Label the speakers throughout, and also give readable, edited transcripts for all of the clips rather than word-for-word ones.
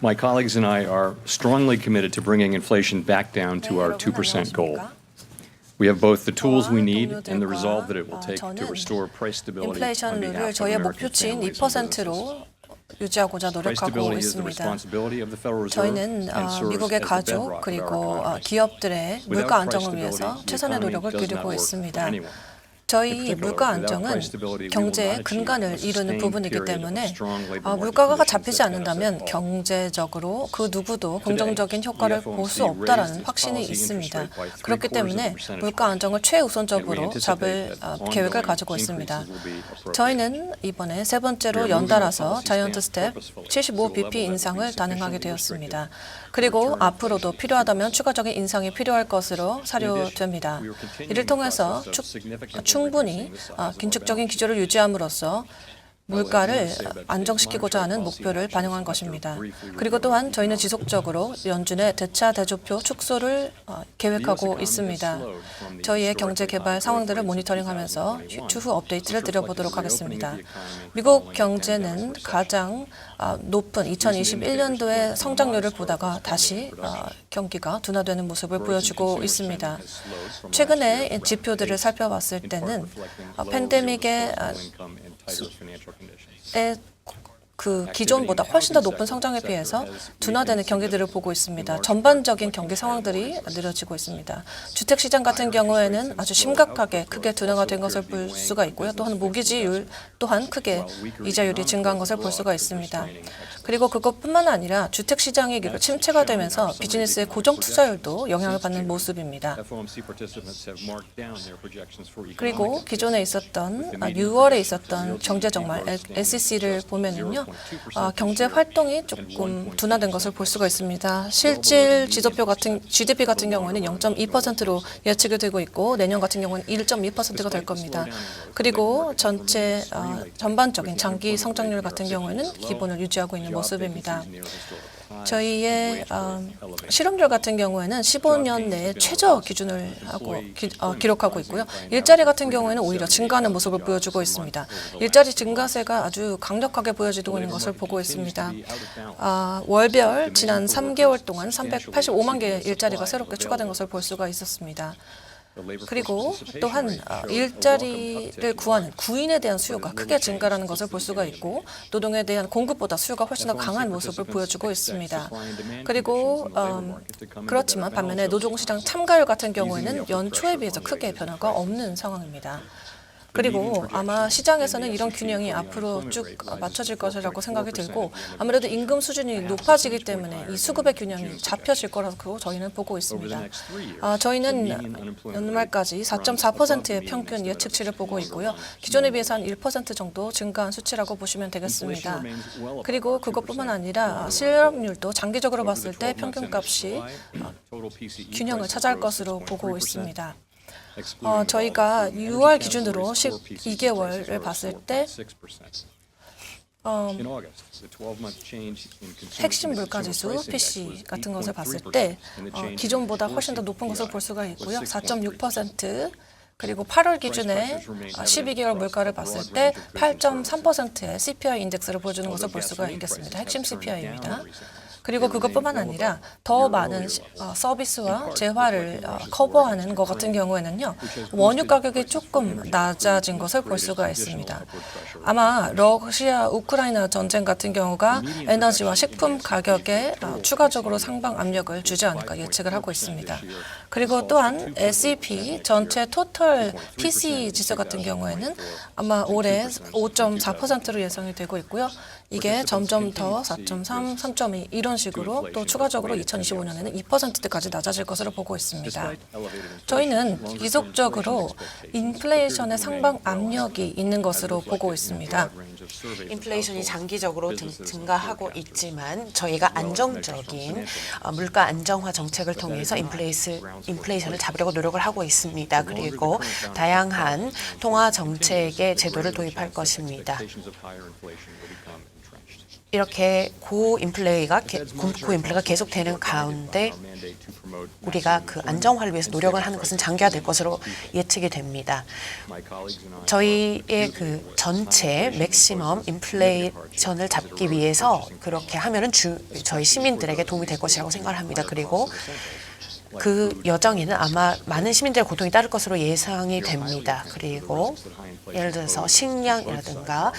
Speaker 1: My colleagues and I are strongly committed to bringing inflation back down to our 2% goal. We have both the tools we need and the resolve that it will take to restore price stability on
Speaker 2: 인플레이션율을
Speaker 1: behalf of
Speaker 2: 저희의
Speaker 1: American
Speaker 2: 목표치인
Speaker 1: families and businesses.
Speaker 2: 2%로 유지하고자
Speaker 1: Price
Speaker 2: 노력하고
Speaker 1: stability is the
Speaker 2: 있습니다.
Speaker 1: responsibility of the Federal Reserve
Speaker 2: 저희는
Speaker 1: and serves
Speaker 2: 미국의
Speaker 1: as the
Speaker 2: 가족
Speaker 1: bedrock of our
Speaker 2: 그리고
Speaker 1: economy.
Speaker 2: 기업들의
Speaker 1: Without
Speaker 2: 물가
Speaker 1: price
Speaker 2: 안정을
Speaker 1: stability,
Speaker 2: 위해서
Speaker 1: the
Speaker 2: 최선의
Speaker 1: economy
Speaker 2: 노력을
Speaker 1: does not
Speaker 2: 기울이고
Speaker 1: work
Speaker 2: 있습니다.
Speaker 1: for anyone.
Speaker 2: 저희 물가 안정은 경제의 근간을 이루는 부분이기 때문에 물가가 잡히지 않는다면 경제적으로 그 누구도 긍정적인 효과를 볼 수 없다라는 확신이 있습니다. 그렇기 때문에 물가 안정을 최우선적으로 잡을 계획을 가지고 있습니다. 저희는 이번에 세 번째로 연달아서 자이언트 스텝 75bp 인상을 단행하게 되었습니다. 그리고 앞으로도 필요하다면 추가적인 인상이 필요할 것으로 사료됩니다. 이를 통해서 충분히 긴축적인 기조를 유지함으로써 물가를 안정시키고자 하는 목표를 반영한 것입니다. 그리고 또한 저희는 지속적으로 연준의 대차 대조표 축소를 계획하고 있습니다. 저희의 경제 개발 상황들을 모니터링하면서 추후 업데이트를 드려보도록 하겠습니다. 미국 경제는 가장 높은 2021년도의 성장률을 보다가 다시 경기가 둔화되는 모습을 보여주고 있습니다. 최근에 지표들을 살펴봤을 때는 팬데믹의 그 기존보다 훨씬 더 높은 성장에 비해서 둔화되는 경기들을 보고 있습니다. 전반적인 경기 상황들이 느려지고 있습니다. 주택시장 같은 경우에는 아주 심각하게 크게 둔화가 된 것을 볼 수가 있고요. 또한 모기지율 또한 크게 이자율이 증가한 것을 볼 수가 있습니다. 그리고 그것뿐만 아니라 주택시장이 침체가 되면서 비즈니스의 고정 투자율도 영향을 받는 모습입니다. 그리고 기존에 있었던 6월에 있었던 경제정말 SEC를 보면은요. 경제 활동이 조금 둔화된 것을 볼 수가 있습니다. 실질 지도표 같은 GDP 같은 경우에는 0.2%로 예측이 되고 있고 내년 같은 경우는 1.2%가 될 겁니다. 그리고 전반적인 장기 성장률 같은 경우에는 기본을 유지하고 있는 모습입니다. 저희의 실업률 같은 경우에는 15년 내에 최저 기준을 기록하고 있고요. 일자리 같은 경우에는 오히려 증가하는 모습을 보여주고 있습니다. 일자리 증가세가 아주 강력하게 보여지고 있는 것을 보고 있습니다. 월별 지난 3개월 동안 385만 개의 일자리가 새롭게 추가된 것을 볼 수가 있었습니다. 그리고 또한 일자리를 구하는 구인에 대한 수요가 크게 증가하는 것을 볼 수가 있고 노동에 대한 공급보다 수요가 훨씬 더 강한 모습을 보여주고 있습니다. 그리고 그렇지만 반면에 노동시장 참가율 같은 경우에는 연초에 비해서 크게 변화가 없는 상황입니다. 그리고 아마 시장에서는 이런 균형이 앞으로 쭉 맞춰질 것이라고 생각이 들고 아무래도 임금 수준이 높아지기 때문에 이 수급의 균형이 잡혀질 거라고 저희는 보고 있습니다. 저희는 연말까지 4.4%의 평균 예측치를 보고 있고요. 기존에 비해서 한 1% 정도 증가한 수치라고 보시면 되겠습니다. 그리고 그것뿐만 아니라 실업률도 장기적으로 봤을 때 평균값이 균형을 찾아갈 것으로 보고 있습니다. 저희가 6월 기준으로 12개월을 봤을 때 핵심 물가지수 PC 같은 것을 봤을 때 기존보다 훨씬 더 높은 것을 볼 수가 있고요. 4.6% 그리고 8월 기준에 12개월 물가를 봤을 때 8.3%의 CPI 인덱스를 보여주는 것을 볼 수가 있겠습니다. 핵심 CPI입니다. 그리고 그것뿐만 아니라 더 많은 서비스와 재화를 커버하는 것 같은 경우에는요. 원유 가격이 조금 낮아진 것을 볼 수가 있습니다. 아마 러시아 우크라이나 전쟁 같은 경우가 에너지와 식품 가격에 추가적으로 상방 압력을 주지 않을까 예측을 하고 있습니다. 그리고 또한 SEP 전체 토탈 PC 지수 같은 경우에는 아마 올해 5.4%로 예상이 되고 있고요. 이게 점점 더 4.3, 3.2 이런 식으로 또 추가적으로 2025년에는 2%대까지 낮아질 것으로 보고 있습니다. 저희는 지속적으로 인플레이션의 상방 압력이 있는 것으로 보고 있습니다.
Speaker 3: 인플레이션이 장기적으로 증가하고 있지만 저희가 안정적인 물가 안정화 정책을 통해서 인플레이션을 잡으려고 노력을 하고 있습니다. 그리고 다양한 통화 정책의 제도를 도입할 것입니다. 이렇게 고인플레가 계속되는 가운데 우리가 그 안정화를 위해서 노력을 하는 것은 장기화될 것으로 예측이 됩니다. 저희의 그 전체 맥시멈 인플레이션을 잡기 위해서 그렇게 하면은 저희 시민들에게 도움이 될 것이라고 생각을 합니다. 그리고 그 여정에는 아마 많은 시민들의 고통이 따를 것으로 예상이 됩니다. 그리고 예를 들어서 식량이라든가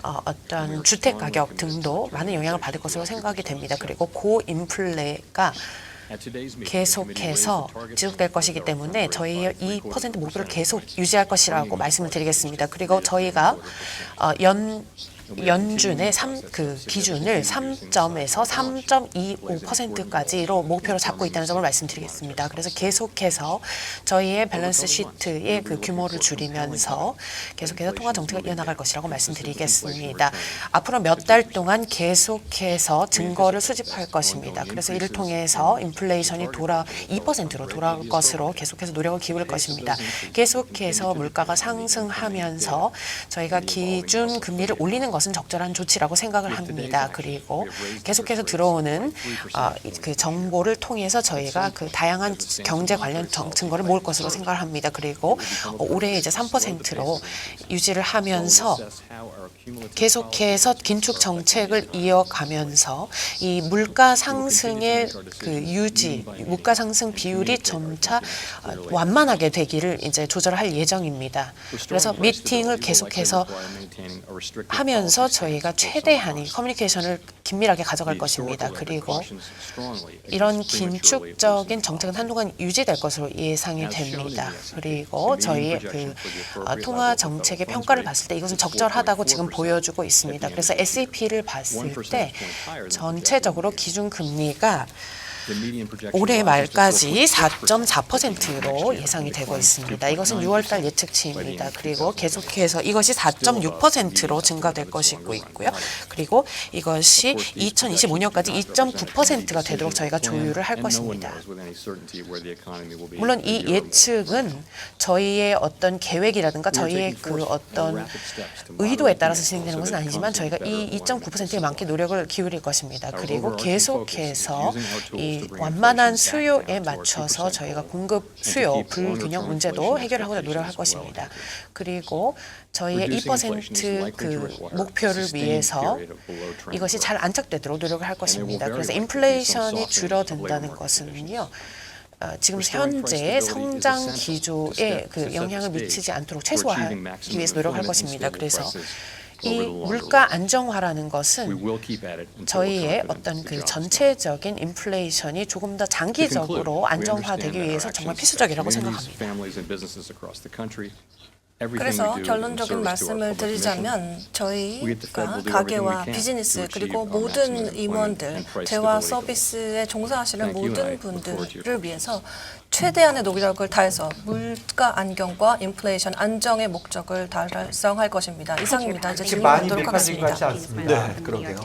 Speaker 3: 어떤 주택 가격 등도 많은 영향을 받을 것으로 생각이 됩니다. 그리고 고인플레가 계속해서 지속될 것이기 때문에 저희의 2% 목표를 계속 유지할 것이라고 말씀을 드리겠습니다. 그리고 저희가 연준의 그 기준을 3점에서 3.25%까지로 목표로 잡고 있다는 점을 말씀드리겠습니다. 그래서 계속해서 저희의 밸런스 시트의 그 규모를 줄이면서 계속해서 통화 정책을 이어나갈 것이라고 말씀드리겠습니다. 앞으로 몇 달 동안 계속해서 증거를 수집할 것입니다. 그래서 이를 통해서 인플레이션이 2%로 돌아올 것으로 계속해서 노력을 기울일 것입니다. 계속해서 물가가 상승하면서 저희가 기준 금리를 올리는 것은 적절한 조치라고 생각을 합니다. 그리고 계속해서 들어오는 그 정보를 통해서 저희가 그 다양한 경제 관련 증거를 모을 것으로 생각을 합니다. 그리고 올해 이제 3%로 유지를 하면서 계속해서 긴축 정책을 이어가면서 이 물가 상승의 그 유지, 물가 상승 비율이 점차 완만하게 되기를 이제 조절할 예정입니다. 그래서 미팅을 계속해서 하면서 저희가 최대한의 커뮤니케이션을 긴밀하게 가져갈 것입니다. 그리고 이런 긴축적인 정책은 한동안 유지될 것으로 예상이 됩니다. 그리고 저희의 그 통화 정책의 평가를 봤을 때 이것은 적절하다고 지금 보여주고 있습니다. 그래서 S&P를 봤을 때 전체적으로 기준 금리가 올해 말까지 4.4%로 예상이 되고 있습니다. 이것은 6월달 예측치입니다. 그리고 계속해서 이것이 4.6%로 증가될 것이고 있고요. 그리고 이것이 2025년까지 2.9%가 되도록 저희가 조율을 할 것입니다. 물론 이 예측은 저희의 어떤 계획이라든가 저희의 그 어떤 의도에 따라서 진행되는 것은 아니지만 저희가 이 2.9%에 맞게 노력을 기울일 것입니다. 그리고 계속해서 이 완만한 수요에 맞춰서 저희가 공급 수요 불균형 문제도 해결하고자 노력할 것입니다. 그리고 저희의 2% 그 목표를 위해서 이것이 잘 안착되도록 노력을 할 것입니다. 그래서 인플레이션이 줄어든다는 것은요. 지금 현재 성장 기조에 그 영향을 미치지 않도록 최소화하기 위해서 노력할 것입니다. 그래서 이 물가 안정화라는 것은 저희의 어떤 그 전체적인 인플레이션이 조금 더 장기적으로 안정화되기 위해서 정말 필수적이라고 생각합니다.
Speaker 2: 그래서 결론적인 말씀을 드리자면 저희가 가게와 비즈니스 그리고 모든 임원들, 대화 서비스에 종사하시는 모든 분들을 위해서 최대한의 노력을 다해서 물가 안정과 인플레이션 안정의 목적을 달성할 것입니다. 이상입니다. 이제 질문
Speaker 4: 많이
Speaker 2: 받도록
Speaker 4: 비판적인 것
Speaker 2: 하겠습니다.
Speaker 4: 같지 않습니다.
Speaker 5: 네, 그러게요.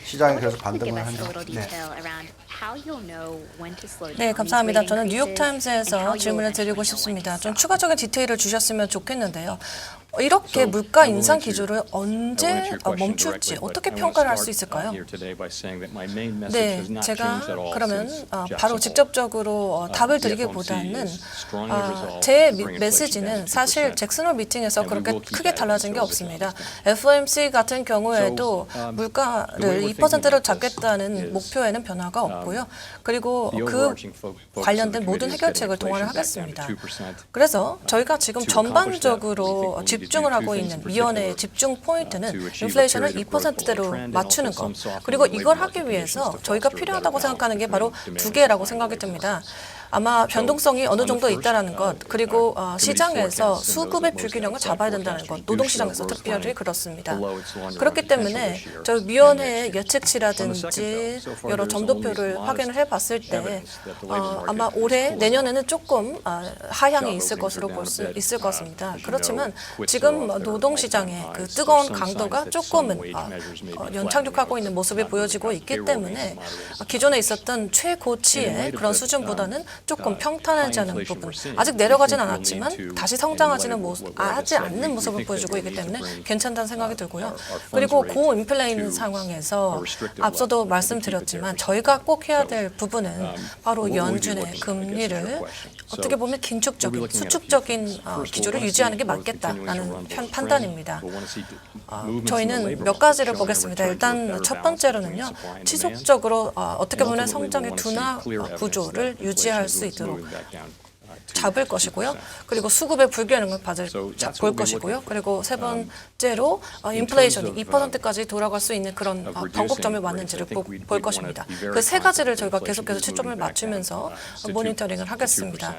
Speaker 4: 시장이 그래서 반등을 한다.
Speaker 2: 네, 감사합니다. 저는 뉴욕타임즈에서 질문을 드리고 싶습니다. 좀 추가적인 디테일을 주셨으면 좋겠는데요. 이렇게 물가 인상 기조를 언제 멈출지 어떻게 평가를 할 수 있을까요? 네, 제가 그러면 바로 직접적으로 답을 드리기보다는 제 메시지는 사실 잭슨홀 미팅에서 그렇게 크게 달라진 게 없습니다. FOMC 같은 경우에도 물가를 2%로 잡겠다는 목표에는 변화가 없고요. 그리고 그 관련된 모든 해결책을 동원을 하겠습니다. 그래서 저희가 지금 전반적으로 집중을 하고 있는 위원회의 집중 포인트는 인플레이션을 2%대로 맞추는 것. 그리고 이걸 하기 위해서 저희가 필요하다고 생각하는 게 바로 두 개라고 생각이 듭니다. 아마 변동성이 어느 정도 있다는 것, 그리고 시장에서 수급의 불균형을 잡아야 된다는 것, 노동시장에서 특별히 그렇습니다. 그렇기 때문에 저희 위원회의 예측치라든지 여러 점도표를 확인을 해봤을 때 아마 올해, 내년에는 조금 하향이 있을 것으로 볼 수 있을 것입니다. 그렇지만 지금 노동시장의 그 뜨거운 강도가 조금은 연착륙하고 있는 모습이 보여지고 있기 때문에 기존에 있었던 최고치의 그런 수준보다는 조금 평탄하지 않은 부분, 아직 내려가진 않았지만 다시 성장하지는 하지 않는 모습을 보여주고 있기 때문에 괜찮다는 생각이 들고요. 그리고 고인플레이션 상황에서 앞서도 말씀드렸지만 저희가 꼭 해야 될 부분은 바로 연준의 금리를 어떻게 보면 긴축적인, 수축적인 기조를 유지하는 게 맞겠다라는 판단입니다. 저희는 몇 가지를 보겠습니다. 일단 첫 번째로는요, 지속적으로 어떻게 보면 성장의 둔화 구조를 유지할 수 있도록 잡을 것이고요. 그리고 수급의 불균형을 볼 것이고요. 그리고 세 번째로 인플레이션이 2%까지 돌아갈 수 있는 그런 변곡점이 왔는지를 볼 것입니다. 그 세 가지를 저희가 계속해서 초점을 맞추면서 모니터링을 하겠습니다.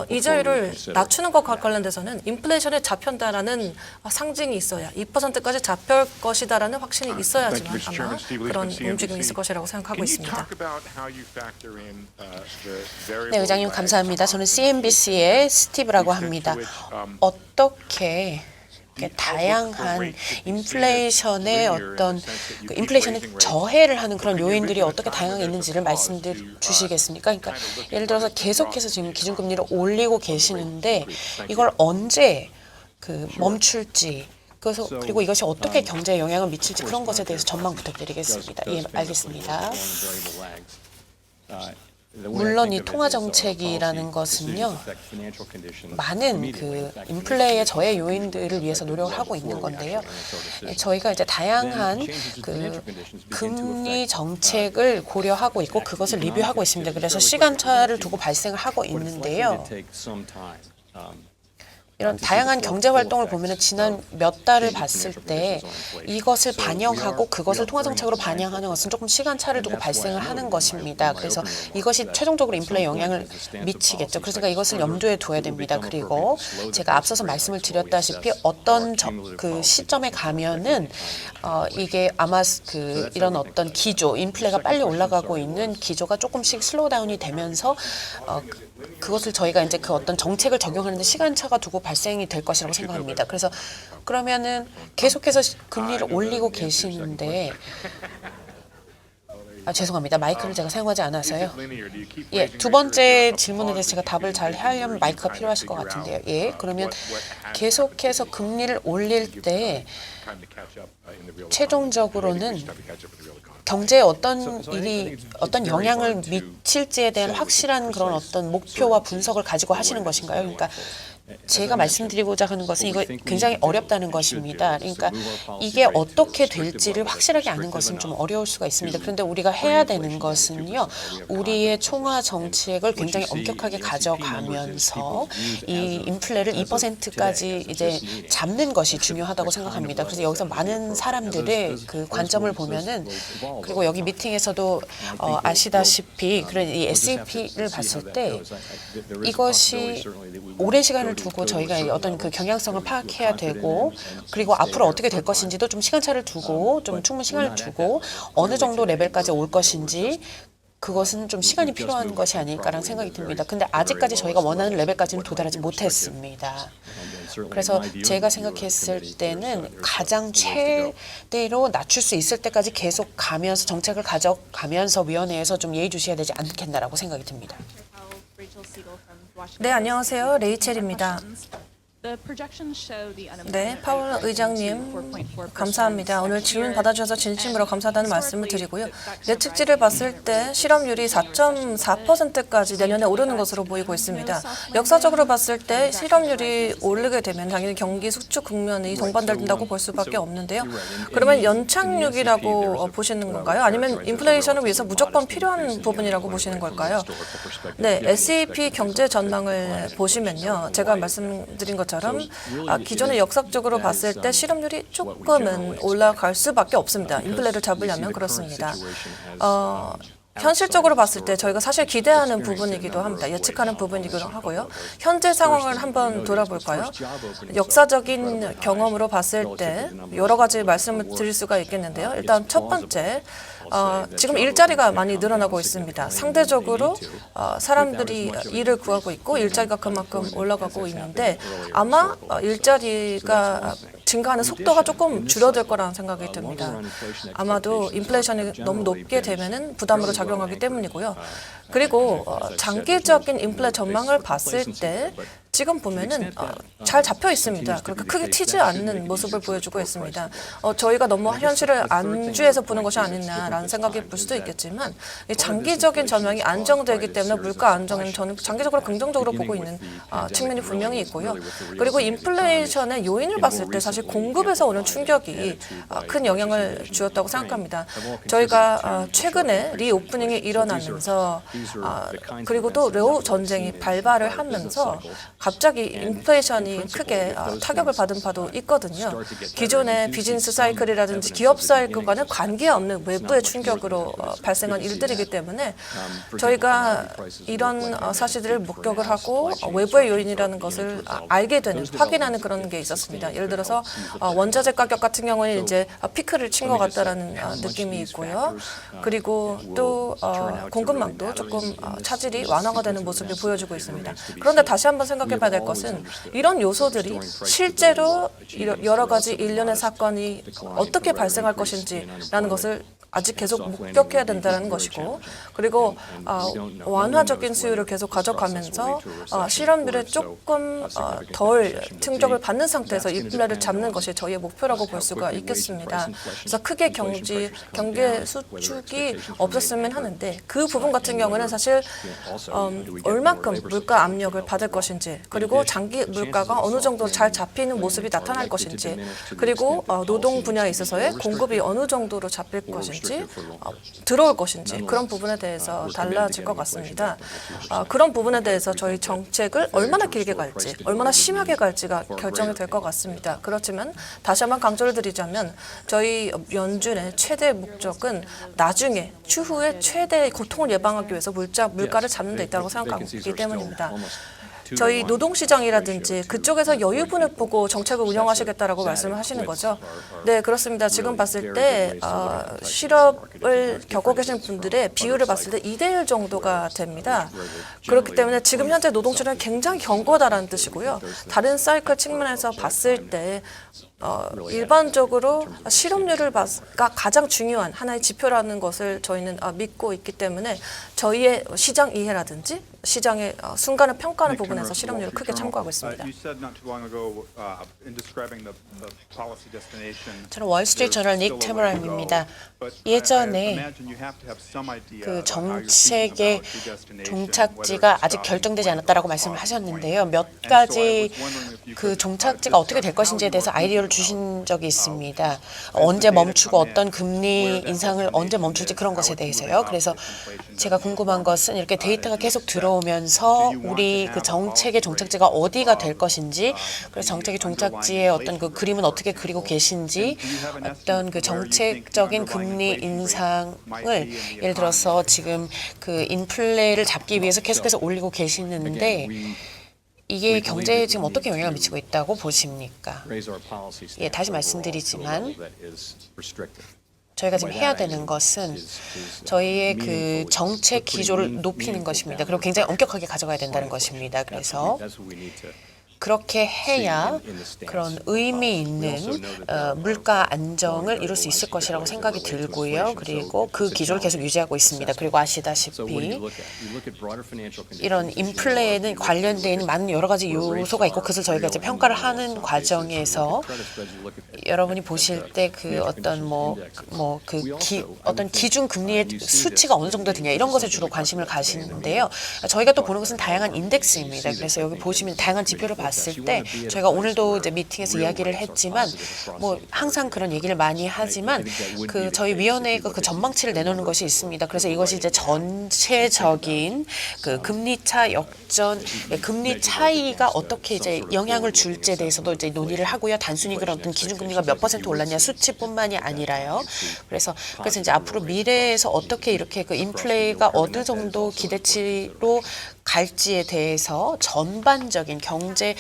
Speaker 2: 이자율을 낮추는 것과 관련돼서는 인플레이션에 잡힌다라는 상징이 있어야 2%까지 잡힐 것이다라는 확신이 있어야지만 아마 그런 움직임이 있을 것이라고 생각하고 있습니다.
Speaker 3: 네, 의장님 감사합니다. 저는 CNBC의 스티브라고 합니다. 어떻게 다양한 인플레이션의 어떤 인플레이션에 저해를 하는 그런 요인들이 어떻게 다양하게 있는지를 말씀해 주시겠습니까? 그러니까 예를 들어서 계속해서 지금 기준금리를 올리고 계시는데 이걸 언제 멈출지 그리고 이것이 어떻게 경제에 영향을 미칠지 그런 것에 대해서 전망 부탁드리겠습니다. 예, 알겠습니다. 물론 이 통화 정책이라는 것은요, 많은 인플레의 저해 요인들을 위해서 노력을 하고 있는 건데요. 저희가 이제 다양한 금리 정책을 고려하고 있고 그것을 리뷰하고 있습니다. 그래서 시간차를 두고 발생을 하고 있는데요. 이런 다양한 경제 활동을 보면 지난 몇 달을 봤을 때 이것을 반영하고 그것을 통화 정책으로 반영하는 것은 조금 시간차를 두고 발생을 하는 것입니다. 그래서 이것이 최종적으로 인플레에 영향을 미치겠죠. 그래서 이것을 염두에 둬야 됩니다. 그리고 제가 앞서서 말씀을 드렸다시피 어떤 시점에 가면은 이게 아마 이런 어떤 기조, 인플레가 빨리 올라가고 있는 기조가 조금씩 슬로우 다운이 되면서 그것을 저희가 이제 어떤 정책을 적용하는데 시간차가 두고 발생이 될 것이라고 생각합니다. 그래서 그러면은 계속해서 금리를 올리고 계시는데 죄송합니다. 마이크를 제가 사용하지 않아서요. 예, 두 번째 질문에 대해서 제가 답을 잘 하려면 마이크가 필요하실 것 같은데요. 예, 그러면 계속해서 금리를 올릴 때 최종적으로는 경제에 어떤 영향을 미칠지에 대한 확실한 그런 어떤 목표와 분석을 가지고 하시는 것인가요? 그러니까 제가 말씀드리고자 하는 것은 이거 굉장히 어렵다는 것입니다. 그러니까 이게 어떻게 될지를 확실하게 아는 것은 좀 어려울 수가 있습니다. 그런데 우리가 해야 되는 것은요, 우리의 총화 정책을 굉장히 엄격하게 가져가면서 이 인플레를 2%까지 이제 잡는 것이 중요하다고 생각합니다. 그래서 여기서 많은 사람들의 관점을 보면은, 그리고 여기 미팅에서도 아시다시피 그런 이 S&P를 봤을 때 이것이 오랜 시간을 두고 저희가 어떤 경향성을 파악해야 되고, 그리고 앞으로 어떻게 될 것인지도 좀 시간차를 두고 좀 충분히 시간을 두고 어느 정도 레벨까지 올 것인지 그것은 좀 시간이 필요한 것이 아닐까라는 생각이 듭니다. 근데 아직까지 저희가 원하는 레벨까지는 도달하지 못했습니다. 그래서 제가 생각했을 때는 가장 최대로 낮출 수 있을 때까지 계속 가면서 정책을 가져가면서 위원회에서 좀 예의주시해야 되지 않겠나라고 생각이 듭니다.
Speaker 2: 네, 안녕하세요. 레이첼입니다. 네, 파월 의장님 감사합니다. 오늘 질문 받아주셔서 진심으로 감사하다는 말씀을 드리고요. 예측치를 봤을 때 실업률이 4.4%까지 내년에 오르는 것으로 보이고 있습니다. 역사적으로 봤을 때 실업률이 오르게 되면 당연히 경기 수축 국면이 동반된다고 볼 수밖에 없는데요. 그러면 연착륙이라고 보시는 건가요? 아니면 인플레이션을 위해서 무조건 필요한 부분이라고 보시는 걸까요? 네, S&P 경제 전망을 보시면요, 제가 말씀드린 것처럼 기존에 역사적으로 봤을 때 실업률이 조금은 올라갈 수밖에 없습니다. 인플레를 잡으려면 그렇습니다. 현실적으로 봤을 때 저희가 사실 기대하는 부분이기도 합니다. 예측하는 부분이기도 하고요. 현재 상황을 한번 돌아볼까요? 역사적인 경험으로 봤을 때 여러 가지 말씀을 드릴 수가 있겠는데요. 일단 첫 번째, 지금 일자리가 많이 늘어나고 있습니다. 상대적으로 사람들이 일을 구하고 있고 일자리가 그만큼 올라가고 있는데 아마 일자리가 증가하는 속도가 조금 줄어들 거라는 생각이 듭니다. 아마도 인플레이션이 너무 높게 되면은 부담으로 작용하기 때문이고요. 그리고 장기적인 인플레 전망을 봤을 때 지금 보면은 잘 잡혀 있습니다. 그렇게 크게 튀지 않는 모습을 보여주고 있습니다. 저희가 너무 현실을 안주해서 보는 것이 아니냐라는 생각이 들 수도 있겠지만 이 장기적인 전망이 안정되기 때문에 물가 안정은 저는 장기적으로 긍정적으로 보고 있는 측면이 분명히 있고요. 그리고 인플레이션의 요인을 봤을 때 사실 공급에서 오는 충격이 큰 영향을 주었다고 생각합니다. 저희가 최근에 리오프닝이 일어나면서 그리고 또 레오 전쟁이 발발을 하면서 갑자기 인플레이션이 크게 타격을 받은 바도 있거든요. 기존의 비즈니스 사이클이라든지 기업 사이클과는 관계없는 외부의 충격으로 발생한 일들이기 때문에 저희가 이런 사실들을 목격을 하고 외부의 요인이라는 것을 알게 되는, 확인하는 그런 게 있었습니다. 예를 들어서 원자재 가격 같은 경우는 이제 피크를 친 것 같다라는 느낌이 있고요. 그리고 또 공급망도 조금 차질이 완화가 되는 모습을 보여주고 있습니다. 그런데 다시 한번 생각해 봐야 될 것은 이런 요소들이 실제로 여러 가지 일련의 사건이 어떻게 발생할 것인지라는 것을 아직 계속 목격해야 된다는 것이고, 그리고 완화적인 수요를 계속 가져가면서 실업률에 조금 덜 충격을 받는 상태에서 인플레를 잡는 것이 저희의 목표라고 볼 수가 있겠습니다. 그래서 크게 경제 수축이 없었으면 하는데 그 부분 같은 경우는 사실 얼마큼 물가 압력을 받을 것인지, 그리고 장기 물가가 어느 정도 잘 잡히는 모습이 나타날 것인지, 그리고 노동 분야에 있어서의 공급이 어느 정도로 잡힐 것인지, 들어올 것인지, 그런 부분에 대해서 달라질 것 같습니다. 그런 부분에 대해서 저희 정책을 얼마나 길게 갈지, 얼마나 심하게 갈지가 결정이 될 것 같습니다. 그렇지만 다시 한번 강조를 드리자면 저희 연준의 최대 목적은 나중에 추후에 최대의 고통을 예방하기 위해서 물가를 잡는 데 있다고 생각하기 때문입니다. 저희 노동시장이라든지 그쪽에서 여유분을 보고 정책을 운영하시겠다라고 말씀을 하시는 거죠. 네, 그렇습니다. 지금 봤을 때 실업을 겪고 계신 분들의 비율을 봤을 때 2대1 정도가 됩니다. 그렇기 때문에 지금 현재 노동시장이 굉장히 견고하다는 뜻이고요. 다른 사이클 측면에서 봤을 때 일반적으로 실업률가 가장 중요한 하나의 지표라는 것을 저희는 믿고 있기 때문에 저희의 시장 이해라든지 시장의 순간을 평가하는 부분에서 실업률을 크게 참고하고 있습니다.
Speaker 3: 저는 월스트리트 저널 닉 테머람입니다. 예전에 그 정책의 종착지가 아직 결정되지 않았다라고 말씀을 하셨는데요. 몇 가지 그 종착지가 어떻게 될 것인지에 대해서 아이디어를 주신 적이 있습니다. 언제 멈추고 어떤 금리 인상을 언제 멈출지 그런 것에 대해서요. 그래서 제가 궁금한 것은 이렇게 데이터가 계속 들어오면서 우리 그 정책의 종착지가 어디가 될 것인지, 그래서 정책의 종착지의 어떤 그 그림은 어떻게 그리고 계신지, 어떤 그 정책적인 금리 인상을 예를 들어서 지금 그 인플레를 잡기 위해서 계속해서 올리고 계시는데 이게 경제에 지금 어떻게 영향을 미치고 있다고 보십니까? 예, 다시 말씀드리지만 저희가 지금 해야 되는 것은 저희의 그 정책 기조를 높이는 것입니다. 그리고 굉장히 엄격하게 가져가야 된다는 것입니다. 그래서 그렇게 해야 그런 의미 있는 물가 안정을 이룰 수 있을 것이라고 생각이 들고요. 그리고 그 기조를 계속 유지하고 있습니다. 그리고 아시다시피 이런 인플레에는 관련되어 있는 많은 여러 가지 요소가 있고 그것을 저희가 이제 평가를 하는 과정에서 여러분이 보실 때 그 어떤 어떤 기준 금리의 수치가 어느 정도 되냐 이런 것에 주로 관심을 가시는데요. 저희가 또 보는 것은 다양한 인덱스입니다. 그래서 여기 보시면 다양한 지표를 봤을 때 저희가 오늘도 이제 미팅에서 이야기를 했지만 항상 그런 얘기를 많이 하지만 그 저희 위원회가 그 전망치를 내놓는 것이 있습니다. 그래서 이것이 이제 전체적인 그 금리 차 역전, 금리 차이가 어떻게 이제 영향을 줄지에 대해서도 이제 논의를 하고요. 단순히 그런 어떤 기준금리가 몇 % 올랐냐 수치뿐만이 아니라요. 그래서 이제 앞으로 미래에서 어떻게 이렇게 그 인플레이가 어느 정도 기대치로 갈지에 대해서 전반적인 경제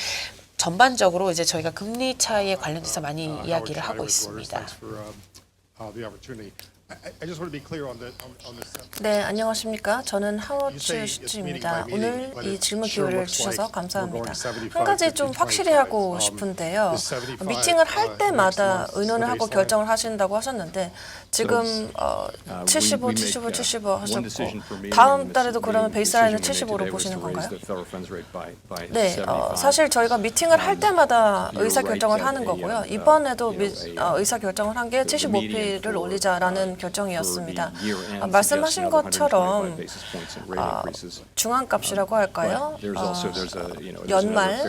Speaker 3: 전반적으로 이제 저희가 금리 차이에 관련해서 많이 이야기를 하고 있습니다.
Speaker 5: I just want to be clear on this.
Speaker 2: 네, 안녕하십니까. 저는 하워츠 슈츠입니다. 오늘 이 질문 기회를 주셔서 감사합니다. 한 가지 좀 확실히 하고 싶은데요. 미팅을 할 때마다 의논을 하고 결정을 하신다고 하셨는데 지금 75, 75, 75 하셨고 다음 달에도 그러면 베이스라인을 75로 보시는 건가요? 네, 사실 저희가 미팅을 할 때마다 의사결정을 하는 거고요. 이번에도 의사결정을 한 게 75p를 올리자라는 결정이었습니다. 말씀하신 것처럼 중앙값이라고 할까요? 연말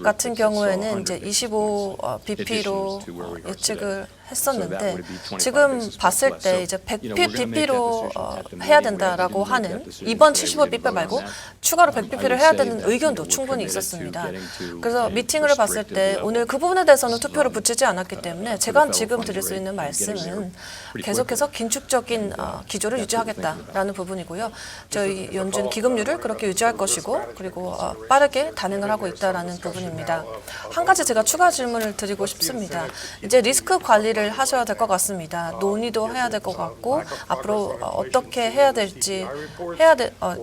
Speaker 2: 같은 경우에는 이제 25 bp로 예측을 했었는데 지금 봤을 때 이제 100bp로 해야 된다라고 하는 이번 75bp 말고 추가로 100bp를 해야 되는 의견도 충분히 있었습니다. 그래서 미팅을 봤을 때 오늘 그 부분에 대해서는 투표를 붙이지 않았기 때문에 제가 지금 드릴 수 있는 말씀은 계속해서 긴축적인 기조를 유지하겠다라는 부분이고요. 저희 연준 기금률을 그렇게 유지할 것이고 그리고 빠르게 단행을 하고 있다라는 부분입니다. 한 가지 제가 추가 질문을 드리고 싶습니다. 이제 리스크 관리를 하셔야 될 것 같습니다. 논의도 해야 될 것 같고 앞으로 어떻게 해야 될지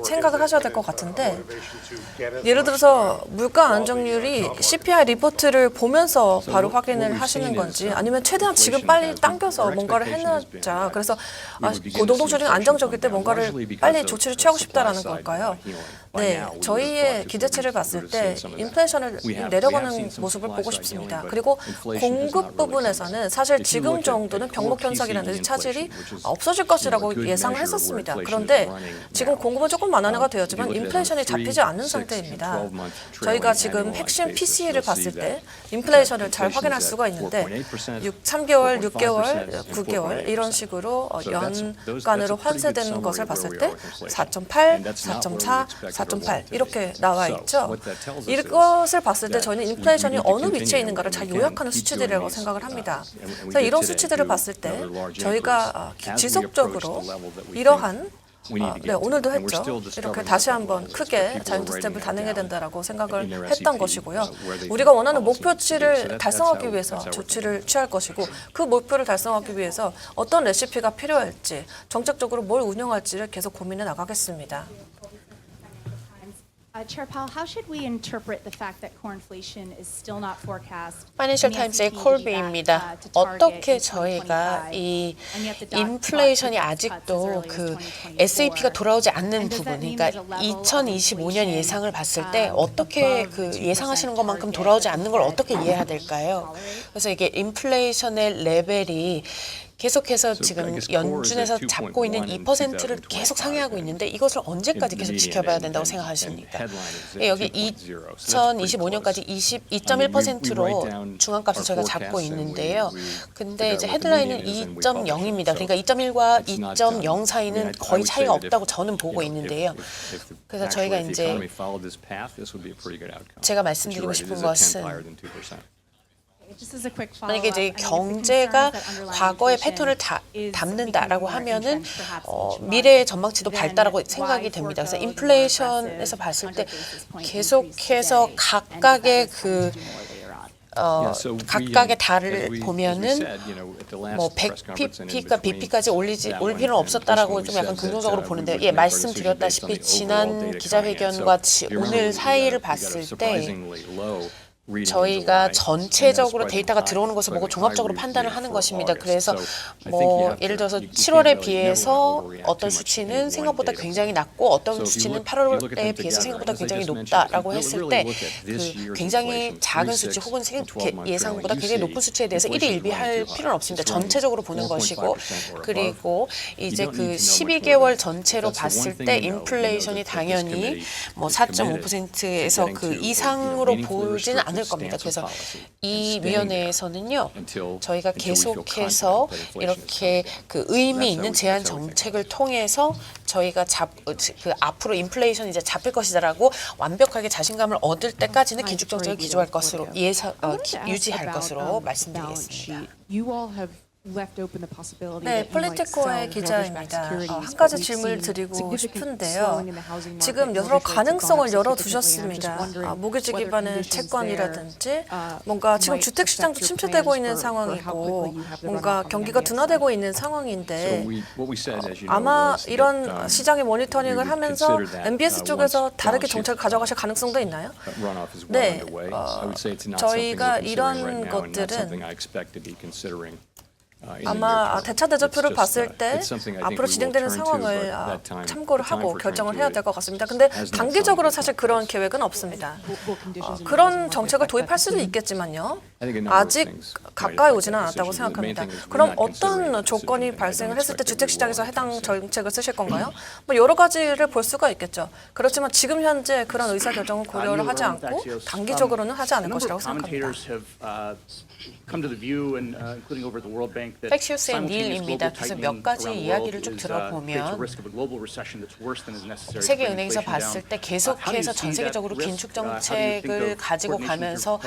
Speaker 2: 생각을 하셔야 될 것 같은데 예를 들어서 물가 안정률이 CPI 리포트를 보면서 바로 확인을 하시는 건지 아니면 최대한 지금 빨리 당겨서 뭔가를 해내자. 그래서 고동동조리는 안정적일 때 뭔가를 빨리 조치를 취하고 싶다라는 걸까요? 네, 저희의 기대치를 봤을 때 인플레이션을 내려가는 모습을 보고 싶습니다. 그리고 공급 부분에서는 사실 지금 정도는 병목 현상이라는 차질이 없어질 것이라고 예상을 했었습니다. 그런데 지금 공급은 조금 완화가 되었지만 인플레이션이 잡히지 않는 상태입니다. 저희가 지금 핵심 PCE를 봤을 때 인플레이션을 잘 확인할 수가 있는데 3개월, 6개월, 9개월 이런 식으로 연간으로 환세되는 것을 봤을 때 4.8, 4.4, 4.8 이렇게 나와 있죠. 이것을 봤을 때 저희는 인플레이션이 어느 위치에 있는가를 잘 요약하는 수치들이라고 생각을 합니다. 그래서 이런 수치들을 봤을 때 저희가 지속적으로 이러한 네, 오늘도 했죠. 이렇게 다시 한번 크게 자이언트 스텝을 단행해야 된다라고 생각을 했던 것이고요. 우리가 원하는 목표치를 달성하기 위해서 조치를 취할 것이고 그 목표를 달성하기 위해서 어떤 레시피가 필요할지 정책적으로 뭘 운영할지를 계속 고민해 나가겠습니다.
Speaker 6: Chair Powell, how should we interpret the fact that core inflation is still not forecast?
Speaker 3: 파이낸셜 타임스의 콜비입니다. 어떻게 저희가 이 인플레이션이 아직도 그 SAP가 돌아오지 않는 부분, 그러니까 2025년 예상을 봤을 때 어떻게 그 예상하시는 것만큼 돌아오지 않는 걸 어떻게 이해해야 될까요? 그래서 이게 인플레이션의 레벨이 계속해서 지금 연준에서 잡고 있는 2%를 계속 상회하고 있는데 이것을 언제까지 계속 지켜봐야 된다고 생각하십니까? 여기 2025년까지 22.1%로 중앙값을 저희가 잡고 있는데요. 근데 이제 헤드라인은 2.0입니다. 그러니까 2.1과 2.0 사이는 거의 차이가 없다고 저는 보고 있는데요. 그래서 저희가 이제 제가 말씀드리고 싶은 것은 만약에 이제 경제가 과거의 패턴을 담는다라고 하면은 미래의 전망치도 밝다라고 생각이 됩니다. 그래서 인플레이션에서 봤을 때 계속해서 각각의 각각의 달을 보면은 뭐 100pp가 BP까지 올 필요는 없었다라고 좀 약간 긍정적으로 보는데 예, 말씀드렸다시피 지난 기자회견과 오늘 사이를 봤을 때 저희가 전체적으로 데이터가 들어오는 것을 보고 종합적으로 판단을 하는 것입니다. 그래서 뭐 예를 들어서 7월에 비해서 어떤 수치는 생각보다 굉장히 낮고 어떤 수치는 8월에 비해서 생각보다 굉장히 높다라고 했을 때 그 굉장히 작은 수치 혹은 예상보다 굉장히 높은 수치에 대해서 일희일비할 필요는 없습니다. 전체적으로 보는 것이고 그리고 이제 그 12개월 전체로 봤을 때 인플레이션이 당연히 뭐 4.5%에서 그 이상으로 보지는 않을 겁니다. 그래서 이 위원회에서는요, 저희가 계속해서 이렇게 그 의미 있는 제한 정책을 통해서 저희가 앞으로 인플레이션이 이제 잡힐 것이다라고 완벽하게 자신감을 얻을 때까지는 긴축 정책을 기조할 것으로 유지할 것으로 말씀드리겠습니다.
Speaker 6: You all have
Speaker 5: left open the possibility
Speaker 2: 네,
Speaker 5: that you might sell
Speaker 2: 폴리티코의
Speaker 5: mortgage-backed
Speaker 2: 기자입니다.
Speaker 5: securities,
Speaker 2: 한
Speaker 5: but
Speaker 2: 가지
Speaker 5: we've
Speaker 2: 질문을
Speaker 5: seen
Speaker 2: 드리고
Speaker 5: significant
Speaker 2: 싶은데요.
Speaker 5: slowing in the housing market.
Speaker 2: 지금 여러
Speaker 5: Mortgage rates have gone
Speaker 2: 가능성을
Speaker 5: up
Speaker 2: 열어두셨습니다.
Speaker 5: significantly. I'm just wondering
Speaker 2: 모기지
Speaker 5: whether
Speaker 2: 기반의
Speaker 5: conditions
Speaker 2: 채권이라든지
Speaker 5: there,
Speaker 2: 뭔가 지금
Speaker 5: might
Speaker 2: 주택 시장도
Speaker 5: affect your
Speaker 2: 침체되고
Speaker 5: plans
Speaker 2: 있는
Speaker 5: for how quickly
Speaker 2: 상황이고
Speaker 5: you have the
Speaker 2: 뭔가
Speaker 5: runoff on the
Speaker 2: 경기가
Speaker 5: MBS
Speaker 2: 둔화되고
Speaker 5: side.
Speaker 2: 있는
Speaker 1: So
Speaker 2: 상황인데
Speaker 1: what we said, as you know,
Speaker 2: 아마
Speaker 1: was that,
Speaker 2: 이런 시장의
Speaker 1: we
Speaker 2: 모니터링을
Speaker 1: would
Speaker 2: 하면서
Speaker 1: consider that,
Speaker 2: MBS
Speaker 1: once
Speaker 2: 쪽에서 다르게
Speaker 1: balance sheet,
Speaker 2: 정책을 가져가실 가능성도 있나요?
Speaker 1: runoff is well
Speaker 2: 네,
Speaker 1: underway. I would say it's not something
Speaker 2: 저희가
Speaker 1: we're considering
Speaker 2: 이런
Speaker 1: right now and not
Speaker 2: 것들은
Speaker 1: something I expect to be considering in the near
Speaker 2: 아마
Speaker 1: term.
Speaker 2: 대차 대조표를
Speaker 1: It's just,
Speaker 2: 봤을 때
Speaker 1: it's something I think
Speaker 2: 앞으로
Speaker 1: we will
Speaker 2: 진행되는
Speaker 1: turn to,
Speaker 2: 상황을
Speaker 1: but that time-
Speaker 2: 참고를
Speaker 1: the time
Speaker 2: 하고
Speaker 1: for
Speaker 2: 결정을
Speaker 1: turning
Speaker 2: 해야
Speaker 1: to
Speaker 2: 될 것
Speaker 1: it
Speaker 2: 같습니다. 근데
Speaker 1: has not
Speaker 2: 단기적으로
Speaker 1: come
Speaker 2: 사실
Speaker 1: yet.
Speaker 2: 그런 계획은 없습니다.
Speaker 5: Will conditions in the
Speaker 2: 그런
Speaker 5: housing market
Speaker 2: 정책을
Speaker 5: affect
Speaker 2: 도입할
Speaker 5: that
Speaker 2: 수도
Speaker 5: decision?
Speaker 2: 있겠지만요.
Speaker 1: I think a number of
Speaker 2: 아직
Speaker 1: things might
Speaker 2: 가까이
Speaker 1: affect
Speaker 2: 오지는
Speaker 1: that
Speaker 2: 않았다고
Speaker 1: decision. The main
Speaker 2: 생각합니다.
Speaker 1: thing is we're
Speaker 2: 그럼
Speaker 1: not considering
Speaker 2: 어떤
Speaker 1: the
Speaker 2: 조건이
Speaker 1: decision, and I don't
Speaker 2: 발생을 했을 때
Speaker 1: expect that
Speaker 2: 주택
Speaker 1: we
Speaker 2: 시장에서
Speaker 1: will
Speaker 2: 해당
Speaker 1: anytime soon.
Speaker 2: 정책을 쓰실 건가요? 뭐 여러 가지를 볼 수가 있겠죠. 그렇지만 지금 현재 그런 의사 결정은 고려를 하지 않고 단기적으로는 하지 않을 것이라고 생각합니다.
Speaker 3: 팩시우스의 닐입니다. 그래서 몇 가지 이야기를 쭉 들어보면 세계은행에서 봤을 때 계속해서 전 세계적으로 긴축 정책을 가지고 가면서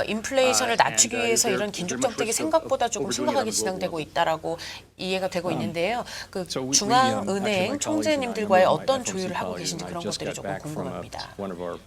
Speaker 3: 인플레이션을 낮추기 위해서 이런 긴축 정책이 생각보다 조금 심각하게 진행되고 있다라고 이해가 되고 있는데요. 그
Speaker 1: So we,
Speaker 3: 중앙은행
Speaker 1: actually, my colleagues and I,
Speaker 3: 총재님들과의
Speaker 1: a number of my
Speaker 3: 어떤
Speaker 1: FOMC
Speaker 3: 조율을 하고
Speaker 1: colleagues
Speaker 3: 계신지
Speaker 1: and I
Speaker 3: 그런
Speaker 1: just
Speaker 3: 것들이
Speaker 1: got
Speaker 3: 조금
Speaker 1: back from
Speaker 3: 궁금합니다.
Speaker 1: one of our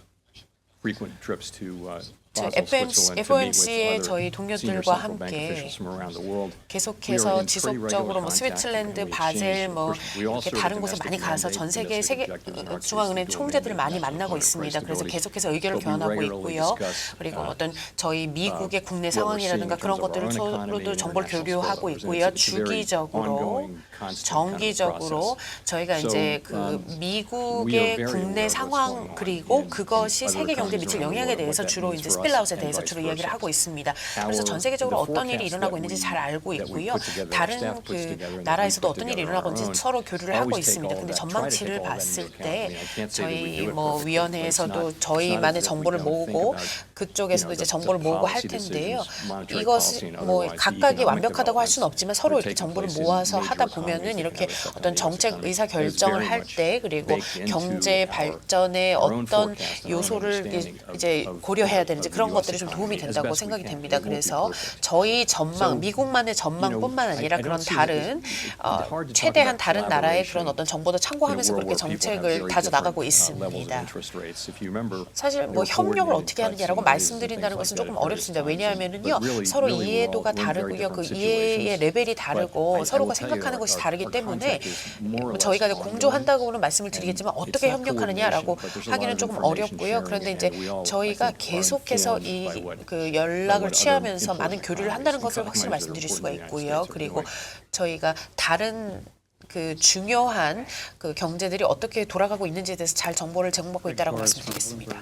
Speaker 1: frequent trips to
Speaker 3: 저
Speaker 1: Basel, Switzerland, to meet with
Speaker 3: FOMC의
Speaker 1: other
Speaker 3: 저희
Speaker 1: senior
Speaker 3: 동료들과
Speaker 1: central bank
Speaker 3: 함께
Speaker 1: officials from around the world. We are
Speaker 3: 계속해서
Speaker 1: in pretty
Speaker 3: 지속적으로
Speaker 1: regular
Speaker 3: 뭐
Speaker 1: contact,
Speaker 3: 스위tzer랜드,
Speaker 1: and we
Speaker 3: 바젤
Speaker 1: exchange,
Speaker 3: 뭐
Speaker 1: of course, we all
Speaker 3: 이렇게
Speaker 1: serve
Speaker 3: 다른 곳에
Speaker 1: domestic
Speaker 3: 많이 가서
Speaker 1: mandate,
Speaker 3: 전 세계
Speaker 1: domestic objectives, in our case,
Speaker 3: 중앙은행
Speaker 1: the dual
Speaker 3: 총재들을
Speaker 1: mandate,
Speaker 3: 많이
Speaker 1: national
Speaker 3: 만나고
Speaker 1: fund and
Speaker 3: 있습니다. 그래서
Speaker 1: price
Speaker 3: 계속해서
Speaker 1: stability.
Speaker 3: 의견을
Speaker 1: But we
Speaker 3: 교환하고
Speaker 1: regularly
Speaker 3: 있고요.
Speaker 1: discuss,
Speaker 3: 그리고 어떤 저희 미국의 국내
Speaker 1: what we're seeing
Speaker 3: 상황이라든가
Speaker 1: in
Speaker 3: 그런
Speaker 1: terms of our
Speaker 3: 것들을
Speaker 1: own economy
Speaker 3: 서로도
Speaker 1: and
Speaker 3: 정보를
Speaker 1: international
Speaker 3: 교류하고
Speaker 1: spillovers.
Speaker 3: 있고요.
Speaker 1: It's a very
Speaker 3: 주기적으로
Speaker 1: ongoing, constant
Speaker 3: 정기적으로
Speaker 1: kind of
Speaker 3: 저희가
Speaker 1: process.
Speaker 3: 이제
Speaker 1: So,
Speaker 3: 그
Speaker 1: we are
Speaker 3: 미국의
Speaker 1: very
Speaker 3: 국내
Speaker 1: aware of what's going
Speaker 3: 상황
Speaker 1: on
Speaker 3: 그리고
Speaker 1: in
Speaker 3: 그것이
Speaker 1: other
Speaker 3: 세계 경제에
Speaker 1: economies
Speaker 3: 미칠
Speaker 1: around the
Speaker 3: 영향에
Speaker 1: world,
Speaker 3: 대해서
Speaker 1: what that
Speaker 3: 주로
Speaker 1: means
Speaker 3: 이제
Speaker 1: for us,
Speaker 3: 스필라웃에
Speaker 1: and
Speaker 3: 대해서
Speaker 1: vice
Speaker 3: 주로 이야기를
Speaker 1: versa.
Speaker 3: 하고 있습니다. 그래서 전
Speaker 1: The
Speaker 3: 세계적으로 어떤 일이
Speaker 1: forecast
Speaker 3: 일어나고
Speaker 1: that
Speaker 3: 있는지 잘 알고
Speaker 1: that we
Speaker 3: 있고요.
Speaker 1: put together, our
Speaker 3: 다른
Speaker 1: staff puts
Speaker 3: 그
Speaker 1: together, and that we
Speaker 3: 나라에서도
Speaker 1: put
Speaker 3: 어떤 일이
Speaker 1: together
Speaker 3: 일어나고
Speaker 1: our
Speaker 3: 있는지
Speaker 1: own,
Speaker 3: 서로 교류를 하고
Speaker 1: always take
Speaker 3: 있습니다.
Speaker 1: all
Speaker 3: 근데
Speaker 1: that, try to
Speaker 3: 전망치를
Speaker 1: take all that
Speaker 3: 봤을
Speaker 1: into account.
Speaker 3: 때
Speaker 1: I mean, I can't say that we do
Speaker 3: 저희
Speaker 1: it
Speaker 3: 뭐
Speaker 1: perfectly, but it's
Speaker 3: 위원회에서도
Speaker 1: not
Speaker 3: 저희만의
Speaker 1: as if we
Speaker 3: 정보를
Speaker 1: don't think
Speaker 3: 모으고
Speaker 1: about,
Speaker 3: 그쪽에서도 이제
Speaker 1: the
Speaker 3: 정보를 모으고 할
Speaker 1: policy
Speaker 3: 텐데요.
Speaker 1: decisions, monetary
Speaker 3: 이것이
Speaker 1: policy and
Speaker 3: 뭐
Speaker 1: otherwise, the
Speaker 3: 각각이
Speaker 1: economic
Speaker 3: 완벽하다고 할 수는 없지만 서로
Speaker 1: developments
Speaker 3: 이렇게 정보를
Speaker 1: that take
Speaker 3: 모아서
Speaker 1: place in
Speaker 3: 하다
Speaker 1: major
Speaker 3: 보면은
Speaker 1: economies
Speaker 3: 이렇게
Speaker 1: that have
Speaker 3: 어떤
Speaker 1: affected the US
Speaker 3: 정책
Speaker 1: economy
Speaker 3: 의사
Speaker 1: is
Speaker 3: 결정을
Speaker 1: very
Speaker 3: 할
Speaker 1: much
Speaker 3: 때 그리고
Speaker 1: baked into
Speaker 3: 경제
Speaker 1: our
Speaker 3: 발전의
Speaker 1: own
Speaker 3: 어떤
Speaker 1: forecast and our own
Speaker 3: 요소를
Speaker 1: understanding
Speaker 3: 이제
Speaker 1: of
Speaker 3: 고려해야 되는지
Speaker 1: the
Speaker 3: 그런
Speaker 1: US
Speaker 3: 것들이 좀
Speaker 1: economy
Speaker 3: 도움이
Speaker 1: as
Speaker 3: 된다고
Speaker 1: best we
Speaker 3: 생각이
Speaker 1: can.
Speaker 3: 됩니다.
Speaker 1: It won't be
Speaker 3: 그래서
Speaker 1: perfect.
Speaker 3: 저희 전망,
Speaker 1: So,
Speaker 3: 미국만의 전망뿐만 아니라
Speaker 1: I
Speaker 3: 그런
Speaker 1: don't see
Speaker 3: 다른
Speaker 1: it's hard to talk
Speaker 3: 최대한
Speaker 1: about
Speaker 3: 다른 나라의 그런
Speaker 1: collaboration
Speaker 3: 어떤 정보도 참고하면서
Speaker 1: in a
Speaker 3: 그렇게
Speaker 1: world where people have
Speaker 3: 정책을
Speaker 1: very
Speaker 3: 다져 나가고
Speaker 1: different, levels of
Speaker 3: 있습니다.
Speaker 1: interest rates. If you remember,
Speaker 3: 사실 뭐
Speaker 1: there were
Speaker 3: 협력을
Speaker 1: coordinated
Speaker 3: 어떻게
Speaker 1: cuts
Speaker 3: 하느냐라고
Speaker 1: and raises and
Speaker 3: 말씀드린다는
Speaker 1: things
Speaker 3: 것은
Speaker 1: like
Speaker 3: 조금
Speaker 1: that at
Speaker 3: 어렵습니다.
Speaker 1: various times.
Speaker 3: 왜냐하면은요,
Speaker 1: But really,
Speaker 3: 서로
Speaker 1: we're all
Speaker 3: 이해도가
Speaker 1: in very
Speaker 3: 다르고요. 그
Speaker 1: different
Speaker 3: 이해의
Speaker 1: situations.
Speaker 3: 레벨이
Speaker 1: But
Speaker 3: 다르고
Speaker 1: I
Speaker 3: 서로가
Speaker 1: will tell you,
Speaker 3: 생각하는 것이
Speaker 1: our
Speaker 3: 다르기 때문에
Speaker 1: contact is more or less
Speaker 3: 저희가
Speaker 1: ongoing.
Speaker 3: 공조한다고는 말씀을 드리겠지만
Speaker 1: And
Speaker 3: 어떻게
Speaker 1: it's not
Speaker 3: 협력하느냐라고
Speaker 1: coordination, but there's a lot
Speaker 3: 하기는
Speaker 1: of
Speaker 3: 조금
Speaker 1: information
Speaker 3: 어렵고요.
Speaker 1: sharing,
Speaker 3: 그런데
Speaker 1: and
Speaker 3: 이제
Speaker 1: we all, I
Speaker 3: 저희가
Speaker 1: think, are
Speaker 3: 계속해서
Speaker 1: informed by what
Speaker 3: 그 연락을
Speaker 1: other
Speaker 3: 취하면서 많은
Speaker 1: important
Speaker 3: 교류를
Speaker 1: economies
Speaker 3: 한다는
Speaker 1: and
Speaker 3: 것을 확실히
Speaker 1: economies that are
Speaker 3: 말씀드릴 수가
Speaker 1: important in the
Speaker 3: 있고요.
Speaker 1: United States are
Speaker 3: 그리고
Speaker 1: doing.
Speaker 3: 저희가 다른 그 중요한 그 경제들이 어떻게 돌아가고 있는지에 대해서 잘 정보를 제공받고 있다라고 말씀드리겠습니다.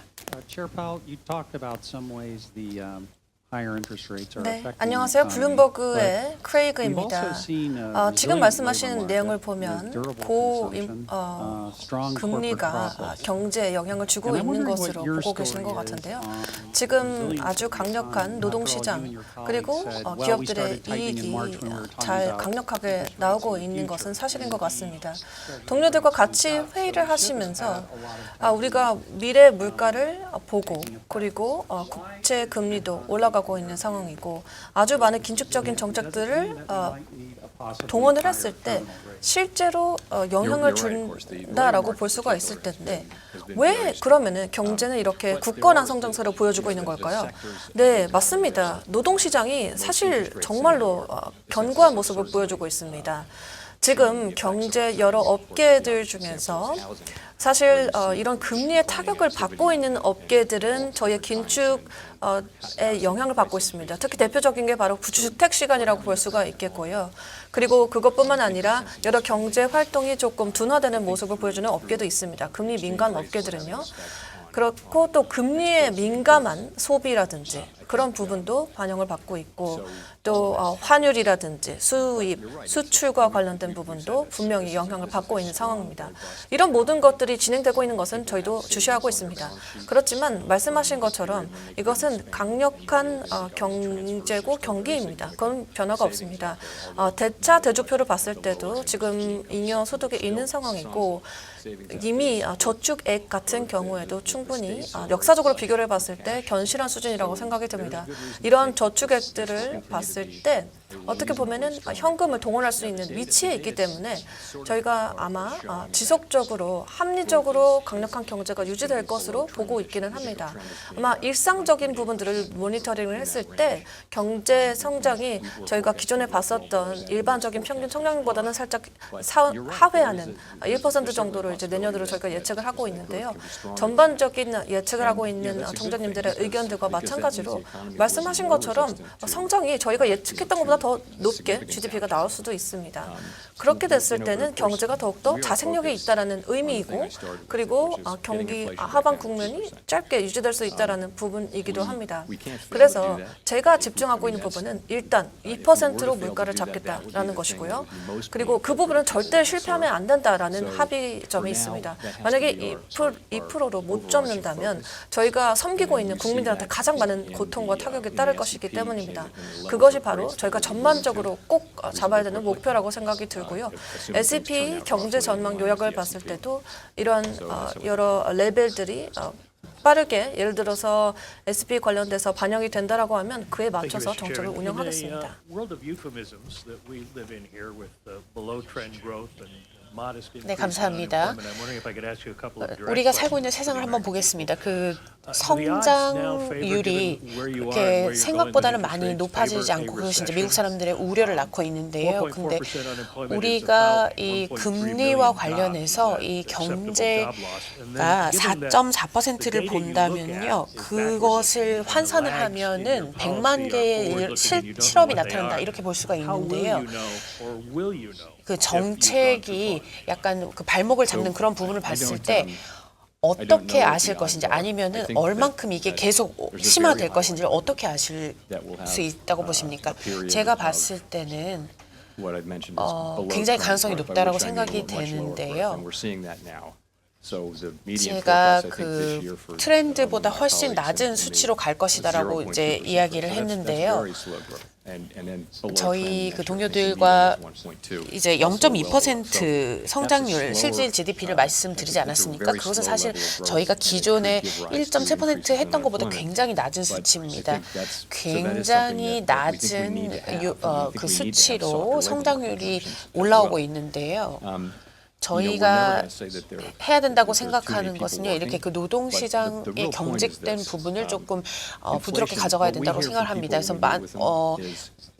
Speaker 7: Chair Powell, you talked about some ways the higher interest rates are
Speaker 2: 네,
Speaker 7: affecting
Speaker 2: 안녕하세요.
Speaker 7: the economy,
Speaker 2: 블룸버그의
Speaker 7: but
Speaker 2: 크레이그입니다.
Speaker 7: we've also seen a
Speaker 2: 지금
Speaker 7: resilient
Speaker 2: 말씀하신
Speaker 7: labor
Speaker 2: 내용을
Speaker 7: market
Speaker 2: 보면
Speaker 7: with durable
Speaker 2: 고
Speaker 7: consumption, strong corporate
Speaker 2: 금리가
Speaker 7: process.
Speaker 2: 경제에 영향을 주고
Speaker 7: And I'm
Speaker 2: 있는
Speaker 7: wondering what
Speaker 2: 것으로
Speaker 7: your
Speaker 2: 보고 계시는 것
Speaker 7: story is
Speaker 2: 같은데요.
Speaker 7: on
Speaker 2: 지금
Speaker 7: resilience
Speaker 2: 아주
Speaker 7: of the
Speaker 2: 강력한
Speaker 7: economy.
Speaker 2: 노동시장
Speaker 7: After all, you and your colleagues
Speaker 2: 그리고
Speaker 7: said, well, we
Speaker 2: 기업들의
Speaker 7: started tightening in
Speaker 2: 이익이
Speaker 7: March when we were talking
Speaker 2: 잘
Speaker 7: about
Speaker 2: 강력하게
Speaker 7: interest rates
Speaker 2: 나오고
Speaker 7: in the
Speaker 2: 있는 것은
Speaker 7: future.
Speaker 2: 사실인 것 같습니다. 동료들과 같이 회의를 하시면서 우리가 미래 물가를 보고 그리고 국채 금리도 올라가고 있는 상황이고 아주 많은 긴축적인 정책들을 동원을 했을 때 실제로 영향을 준다라고 볼 수가 있을 텐데 왜 그러면은 경제는 이렇게 굳건한 성장세를 보여주고 있는 걸까요? 네, 맞습니다. 노동시장이 사실 정말로 견고한 모습을 보여주고 있습니다. 지금 경제 여러 업계들 중에서 사실 이런 금리의 타격을 받고 있는 업계들은 저희의 긴축에 영향을 받고 있습니다. 특히 대표적인 게 바로 주택 시간이라고 볼 수가 있겠고요. 그리고 그것뿐만 아니라 여러 경제 활동이 조금 둔화되는 모습을 보여주는 업계도 있습니다. 금리 민감 업계들은요. 그렇고 또 금리에 민감한 소비라든지 그런 부분도 반영을 받고 있고 또 환율이라든지 수입, 수출과 관련된 부분도 분명히 영향을 받고 있는 상황입니다. 이런 모든 것들이 진행되고 있는 것은 저희도 주시하고 있습니다. 그렇지만 말씀하신 것처럼 이것은 강력한 경제고 경기입니다. 그건 변화가 없습니다. 대차 대조표를 봤을 때도 지금 잉여 소득이 있는 상황이고 이미 저축액 같은 경우에도 충분히 역사적으로 비교를 봤을 때 견실한 수준이라고 생각이 듭니다. 겁니다. 이런 저축액들을 봤을 때 어떻게 보면은 현금을 동원할 수 있는 위치에 있기 때문에 저희가 아마 지속적으로 합리적으로 강력한 경제가 유지될 것으로 보고 있기는 합니다. 아마 일상적인 부분들을 모니터링을 했을 때 경제 성장이 저희가 기존에 봤었던 일반적인 평균 성장보다는 살짝 하회하는 1% 정도로 이제 내년으로 저희가 예측을 하고 있는데요. 전반적인 예측을 하고 있는 정자님들의 의견들과 마찬가지로 말씀하신 것처럼 성장이 저희가 예측했던 것보다 더 높게 GDP가 나올 수도 있습니다. 그렇게 됐을 때는 경제가 더욱더 자생력이 있다라는 의미이고 그리고 경기 하방 국면이 짧게 유지될 수 있다라는 부분이기도 합니다. 그래서 제가 집중하고 있는 부분은 일단 2%로 물가를 잡겠다라는 것이고요. 그리고 그 부분은 절대 실패하면 안 된다라는 합의점이 있습니다. 만약에 2%로 못 잡는다면 저희가 섬기고 있는 국민들한테 가장 많은 고통과 타격이 따를 것이기 때문입니다. 그것이 바로 저희가 전반적으로 꼭 잡아야 되는 목표라고 생각이 들고요. SEP 경제 전망 요약을 봤을 때도 이런 여러 레벨들이 빠르게 예를 들어서 SEP 관련돼서 반영이 된다라고 하면 그에 맞춰서 정책을 운영하겠습니다.
Speaker 3: 네, 감사합니다. 우리가 살고 있는 세상을 한번 보겠습니다. 그 성장률이 이렇게 생각보다는 많이 높아지지 않고 그것이 이제 미국 사람들의 우려를 낳고 있는데요. 근데 우리가 이 금리와 관련해서 이 경제가 4.4%를 본다면요. 그것을 환산을 하면은 100만 개의 실업이 나타난다 이렇게 볼 수가 있는데요. 그 정책이 약간 그 발목을 잡는 그런 부분을 봤을 때 어떻게 아실 것인지 아니면은 얼만큼 이게 계속 심화될 것인지를 어떻게 아실 수 있다고 보십니까? 제가 봤을 때는 굉장히 가능성이 높다라고 생각이 되는데요. 제가 그 트렌드보다 훨씬 낮은 수치로 갈 것이다라고 이제 이야기를 했는데요. 저희 그 동료들과 이제 0.2% 성장률 실질 GDP를 말씀드리지 않았습니까? 그것은 사실 저희가 기존에 1.7% 했던 것보다 굉장히 낮은 수치입니다. 굉장히 낮은 그 수치로 성장률이 올라오고 있는데요. 저희가 해야 된다고 생각하는 것은요, 이렇게 그 노동시장의 경직된 부분을 조금 부드럽게 가져가야 된다고 생각을 합니다. 그래서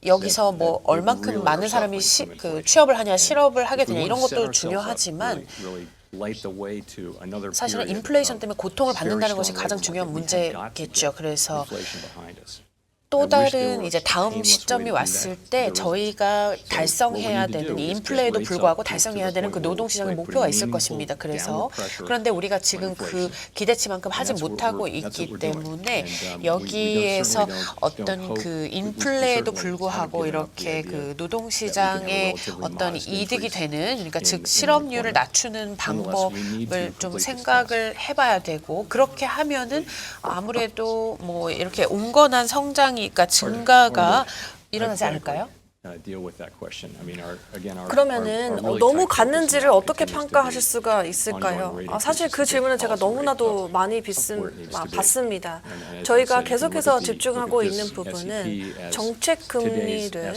Speaker 3: 여기서 뭐 얼만큼 많은 사람이 그 취업을 하냐, 실업을 하게 되냐 이런 것도 중요하지만 사실은 인플레이션 때문에 고통을 받는다는 것이 가장 중요한 문제겠죠. 그래서 또 다른 이제 다음 시점이 왔을 때 저희가 달성해야 되는 이 인플레에도 불구하고 달성해야 되는 그 노동시장의 목표가 있을 것입니다. 그런데 우리가 지금 그 기대치만큼 하지 못하고 있기 때문에 여기에서 어떤 그 인플레에도 불구하고 이렇게 그 노동시장의 어떤 이득이 되는 그러니까 즉 실업률을 낮추는 방법을 좀 생각을 해봐야 되고 그렇게 하면은 아무래도 뭐 이렇게 온건한 성장이 그러니까 증가가 일어나지 않을까요?
Speaker 2: 그러면은 너무 갔는지를 어떻게 평가하실 수가 있을까요? 사실 그 질문은 제가 너무나도 많이 받습니다. 저희가 계속해서 집중하고 있는 부분은 정책 금리를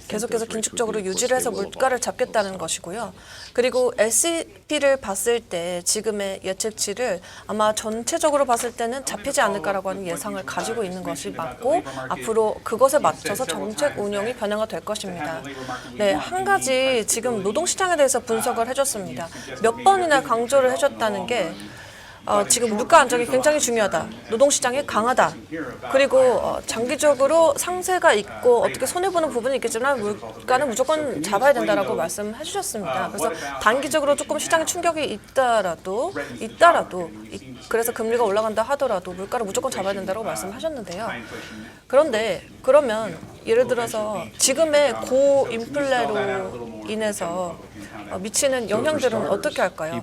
Speaker 2: 계속해서 긴축적으로 유지를 해서 물가를 잡겠다는 것이고요. 그리고 SEP를 봤을 때 지금의 예측치를 아마 전체적으로 봤을 때는 잡히지 않을까라고 하는 예상을 가지고 있는 것이 맞고 앞으로 그것에 맞춰서 정책 운영이 변화가 될 것입니다. 네, 한 가지 지금 노동시장에 대해서 분석을 해줬습니다. 몇 번이나 강조를 해줬다는 게 지금 물가 안정이 굉장히 중요하다. 노동시장이 강하다. 그리고 장기적으로 상세가 있고 어떻게 손해보는 부분이 있겠지만 물가는 무조건 잡아야 된다라고 말씀해 주셨습니다. 그래서 단기적으로 조금 시장에 충격이 있더라도 그래서 금리가 올라간다 하더라도 물가를 무조건 잡아야 된다고 말씀하셨는데요. 그런데 그러면 예를 들어서 지금의 고인플레로 인해서 미치는 영향들은 어떻게 할까요?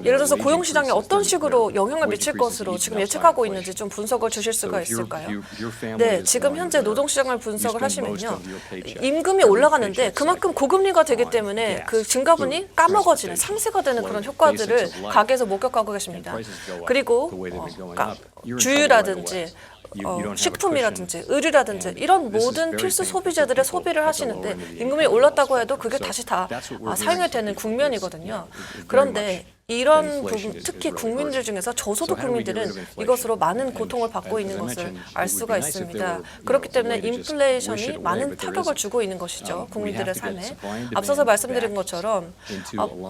Speaker 2: 예를 들어서 고용시장에 어떤 식으로 영향을 미칠 것으로 지금 예측하고 있는지 좀 분석을 주실 수가 있을까요? 네, 지금 현재 노동시장을 분석을 하시면요. 임금이 올라가는데 그만큼 고금리가 되기 때문에 그 증가분이 까먹어지는 상쇄가 되는 그런 효과들을 가게에서 목격하고 계십니다. 그리고 주유라든지 식품이라든지 의류라든지 이런 모든 필수 소비재들의 소비를 하시는데 임금이 올랐다고 해도 그게 다시 다 사용이 되는 국면이거든요. 그런데 이런 부분, 특히 국민들 중에서 저소득 국민들은 이것으로 많은 고통을 받고 있는 것을 알 수가 있습니다. 그렇기 때문에 인플레이션이 많은 타격을 주고 있는 것이죠. 국민들의 삶에. 앞서서 말씀드린 것처럼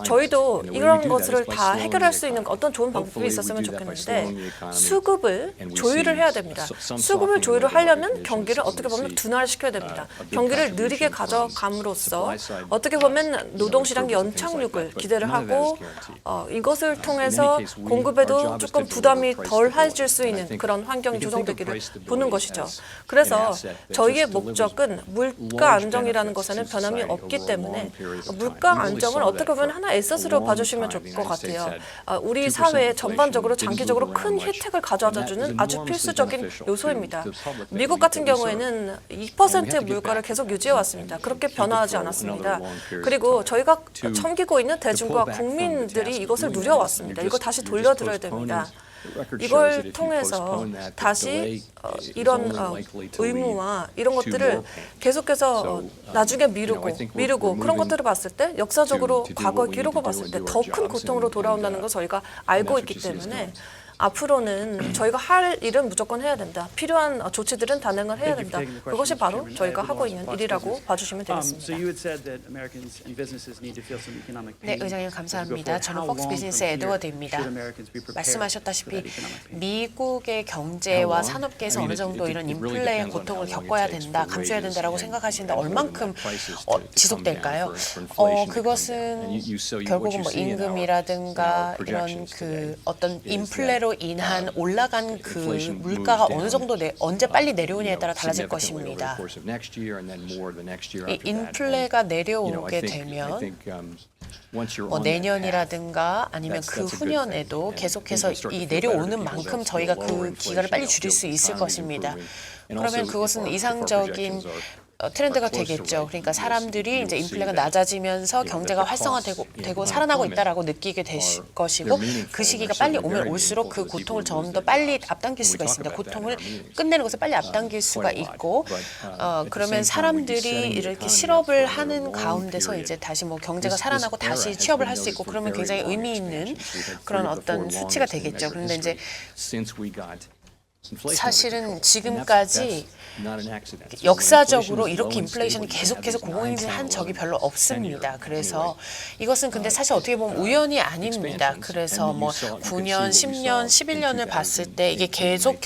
Speaker 2: 저희도 이런 것을 다 해결할 수 있는 어떤 좋은 방법이 있었으면 좋겠는데 수급을 조율을 해야 됩니다. 수급을 조율을 하려면 경기를 어떻게 보면 둔화시켜야 됩니다. 경기를 느리게 가져감으로써 어떻게 보면 노동시장 연착륙을 기대를 하고 이것을 통해서 공급에도 조금 부담이 덜해질 수 있는 그런 환경이 조성되기를 보는 것이죠. 그래서 저희의 목적은 물가 안정이라는 것에는 변함이 없기 때문에 물가 안정을 어떻게 보면 하나 에셋으로 봐주시면 좋을 것 같아요. 우리 사회에 전반적으로 장기적으로 큰 혜택을 가져다주는 아주 필수적인 요소입니다. 미국 같은 경우에는 2%의 물가를 계속 유지해 왔습니다. 그렇게 변화하지 않았습니다. 그리고 저희가 섬기고 있는 대중과 국민들이 이것을 누려왔습니다. 이거 다시 돌려드려야 됩니다. 이걸 통해서 다시 이런 의무와 이런 것들을 계속해서 나중에 미루고 그런 것들을 봤을 때 역사적으로 과거의 기록을 봤을 때 더 큰 고통으로 돌아온다는 걸 저희가 알고 있기 때문에 앞으로는 저희가 할 일은 무조건 해야 된다. 필요한 조치들은 단행을 해야 된다. 그것이 바로 저희가 하고 있는 일이라고 봐주시면 되겠습니다.
Speaker 3: 네, 의장님 감사합니다. 저는 폭스 비즈니스의 에드워드입니다. 말씀하셨다시피 미국의 경제와 산업계에서 어느 정도 이런 인플레의 고통을 겪어야 된다, 감수해야 된다라고 생각하시는데 얼만큼 지속될까요? 그것은 결국은 뭐 임금이라든가 이런 그 어떤 인플레로 인한 올라간 그 물가가 어느 정도 언제 빨리 내려오냐에 따라 달라질 것입니다. 이 인플레가 내려오게 되면 뭐 내년이라든가 아니면 그 후년에도 계속해서 이 내려오는 만큼 저희가 그 기간을 빨리 줄일 수 있을 것입니다. 그러면 그것은 이상적인 트렌드가 되겠죠. 그러니까 사람들이 이제 인플레가 낮아지면서 경제가 활성화되고 살아나고 있다라고 느끼게 되실 것이고 그 시기가 빨리 오면 올수록 그 고통을 좀 더 빨리 앞당길 수가 있습니다. 고통을 끝내는 것을 빨리 앞당길 수가 있고 그러면 사람들이 이렇게 실업을 하는 가운데서 이제 다시 뭐 경제가 살아나고 다시 취업을 할 수 있고 그러면 굉장히 의미 있는 그런 어떤 수치가 되겠죠. 그런데 이제 사실은 지금까지 역사적으로 이렇게 인플레이션이 계속해서 고공행진한 적이 별로 없습니다. 그래서 이것은 근데 사실 어떻게 보면 우연이 아닙니다. 그래서 뭐 9년, 10년, 11년을 봤을 때 이게 계속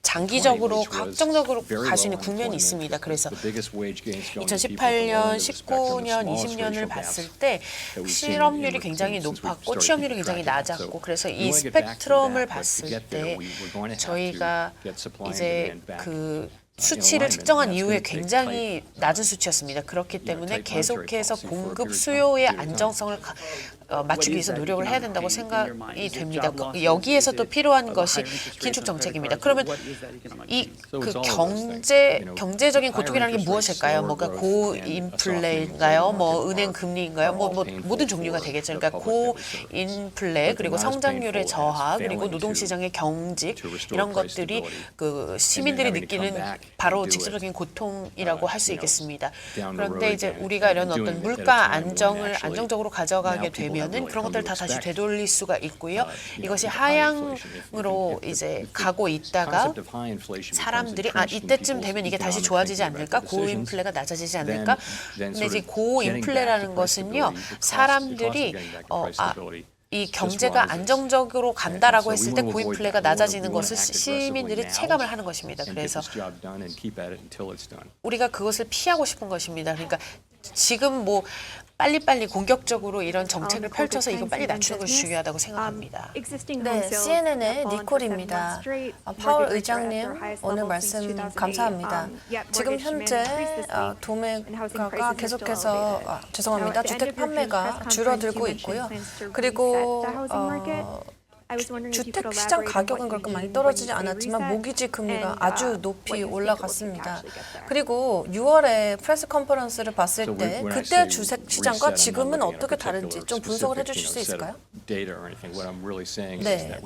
Speaker 3: 장기적으로 확정적으로 갈 수 있는 국면이 있습니다. 그래서 2018년, 19년, 20년을 봤을 때 실업률이 굉장히 높았고 취업률이 굉장히 낮았고 그래서 이 스펙트럼을 봤을 때 저희가 이제 그 수치를 측정한 이후에 굉장히 낮은 수치였습니다. 그렇기 때문에 계속해서 공급 수요의 안정성을 맞추기 위해서 노력을 해야 된다고 생각이 됩니다. 여기에서 또 필요한 것이 긴축 정책입니다. 그러면 이 그 경제적인 고통이라는 게 무엇일까요? 뭐가 고인플레인가요? 뭐 은행 금리인가요? 뭐 모든 종류가 되겠죠. 그러니까 고인플레 그리고 성장률의 저하 그리고 노동시장의 경직 이런 것들이 그 시민들이 느끼는 바로 직접적인 고통이라고 할 수 있겠습니다. 그런데 이제 우리가 이런 어떤 물가 안정을 안정적으로 가져가게 되면은 그런 것들 다 다시 되돌릴 수가 있고요. 이것이 하향으로 이제 가고 있다가 사람들이 이때쯤 되면 이게 다시 좋아지지 않을까? 고인플레가 낮아지지 않을까? 근데 이제 고인플레라는 것은요, 사람들이 이 경제가 안정적으로 간다라고 했을 때 고인플레가 낮아지는 것을 시민들이 체감을 하는 것입니다. 그래서 우리가 그것을 피하고 싶은 것입니다. 그러니까 지금 뭐 빨리빨리 공격적으로 이런 정책을 펼쳐서 이거 빨리 낮추는 것이 중요하다고 생각합니다.
Speaker 2: 네, CNN의 니콜입니다. 파월 의장님, 오늘 말씀 감사합니다. 지금 현재 도매가가 계속해서 죄송합니다. 주택 판매가 줄어들고 있고요. 그리고 주택 시장 가격은 그렇게 많이 떨어지지 않았지만 모기지 금리가 아주 높이 올라갔습니다. 그리고 6월에 프레스 컨퍼런스를 봤을 때 그때 주택 시장과 지금은 어떻게 다른지 좀 분석을 해주실 수 있을까요? 네,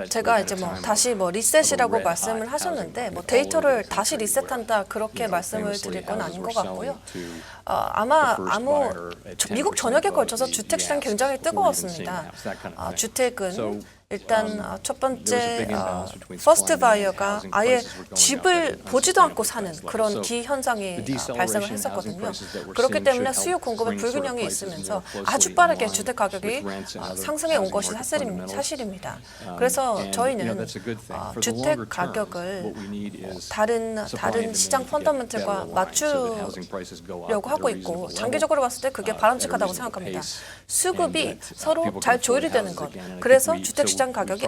Speaker 2: 제가 이제 뭐 다시 뭐 리셋이라고 말씀을 하셨는데 뭐 데이터를 다시 리셋한다 그렇게 말씀을 드릴 건 아닌 것 같고요. 아마 미국 전역에 걸쳐서 주택 시장 굉장히 뜨거웠습니다. 주택은 일단 첫 번째 퍼스트 바이어가 아예 집을 보지도 않고 사는 그런 기현상이 발생을 했었거든요. 그렇기 때문에 수요 공급의 불균형이 있으면서 아주 빠르게 주택 가격이 상승해 온 것이 사실입니다. 그래서 저희는 주택 가격을 다른 시장 펀더멘털과 맞추려고 하고 있고 장기적으로 봤을 때 그게 바람직하다고 생각합니다. 수급이 서로 잘 조율이 되는 것. 그래서 주택 시장 가격이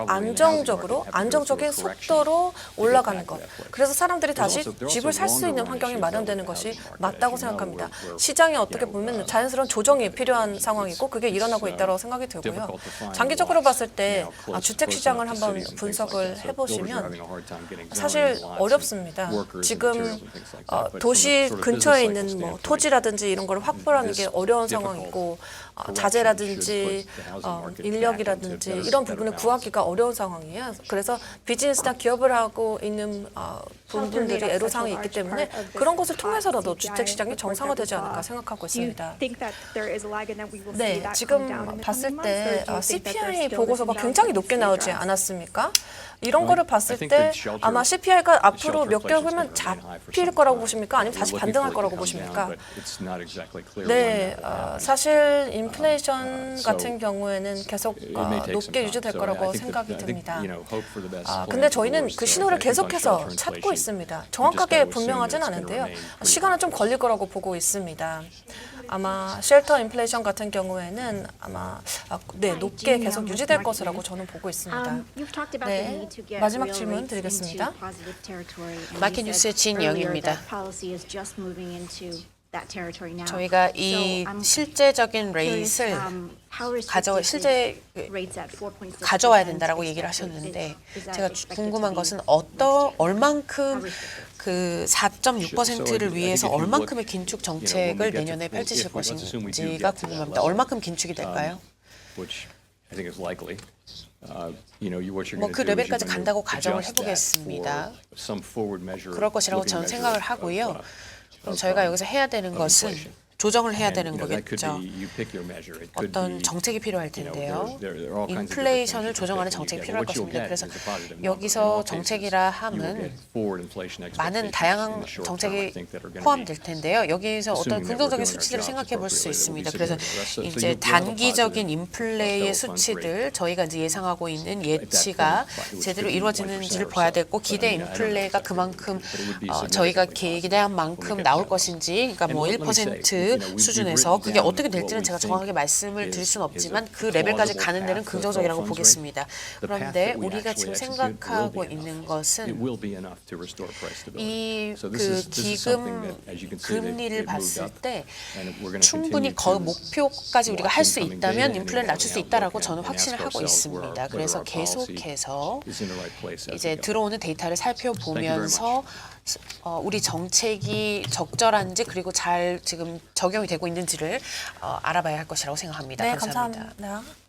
Speaker 2: 안정적인 속도로 올라가는 것. 그래서 사람들이 다시 집을 살 수 있는 환경이 마련되는 것이 맞다고 생각합니다. 시장이 어떻게 보면 자연스러운 조정이 필요한 상황이고 그게 일어나고 있다고 생각이 들고요. 장기적으로 봤을 때 주택 시장을 한번 분석을 해보시면 사실 어렵습니다. 지금 도시 근처에 있는 뭐 토지라든지 이런 걸 확보하는 게 어려운 상황이고 자재라든지 인력이라든지 이런 부분을 구하기가 어려운 상황이에요. 그래서 비즈니스나 기업을 하고 있는 분들이 애로사항이 있기 때문에 그런 것을 통해서라도 주택 시장이 정상화되지 않을까 생각하고 있습니다. 네, 지금 봤을 때 CPI 보고서가 굉장히 높게 나오지 않았습니까? 이런 거를 봤을 때 아마 CPI가 앞으로 몇 개월 후면 잡힐 거라고 보십니까? 아니면 다시 반등할 거라고 보십니까? 네, 사실 인플레이션 같은 경우에는 계속 높게 유지될 거라고 생각이 듭니다. 근데 저희는 그 신호를 계속해서 찾고 있습니다. 정확하게 분명하진 않은데요. 시간은 좀 걸릴 거라고 보고 있습니다. 아마 쉘터 인플레이션 같은 경우에는 아마 높게 계속 유지될 것이라고 저는 보고 있습니다. 네, 마지막 질문 드리겠습니다.
Speaker 3: 마켓뉴스의 진영입니다. 저희가 이 실제적인 레이트를 가져와야 된다라고 얘기를 하셨는데 제가 궁금한 것은 얼만큼 그 4.6%를 위해서 얼만큼의 긴축 정책을 내년에 펼치실 것인지가 궁금합니다. 얼만큼 긴축이 될까요? 뭐 그 레벨까지 간다고 가정을 해보겠습니다. 그럴 것이라고 저는 생각을 하고요. 그럼 저희가 여기서 해야 되는 것은 조정을 해야 되는 거겠죠. 어떤 정책이 필요할 텐데요. 인플레이션을 조정하는 정책이 필요할 것입니다. 그래서 여기서 정책이라 함은 많은 다양한 정책이 포함될 텐데요. 여기서 어떤 긍정적인 수치들을 생각해 볼 수 있습니다. 그래서 이제 단기적인 인플레의 수치들 저희가 이제 예상하고 있는 예치가 제대로 이루어지는지를 봐야 되고 기대 인플레가 그만큼 저희가 기대한 만큼 나올 것인지 그러니까 뭐 1% 수준에서 그게 어떻게 될지는 제가 정확하게 말씀을 드릴 수는 없지만 그 레벨까지 가는 데는 긍정적이라고 보겠습니다. 그런데 우리가 지금 생각하고 있는 것은 이 그 기금 금리를 봤을 때 충분히 목표까지 우리가 할 수 있다면 인플레를 낮출 수 있다라고 저는 확신을 하고 있습니다. 그래서 계속해서 이제 들어오는 데이터를 살펴보면서 우리 정책이 적절한지 그리고 잘 지금 적용이 되고 있는지를 알아봐야 할 것이라고 생각합니다.
Speaker 2: 네,
Speaker 3: 감사합니다.
Speaker 2: 감사합니다.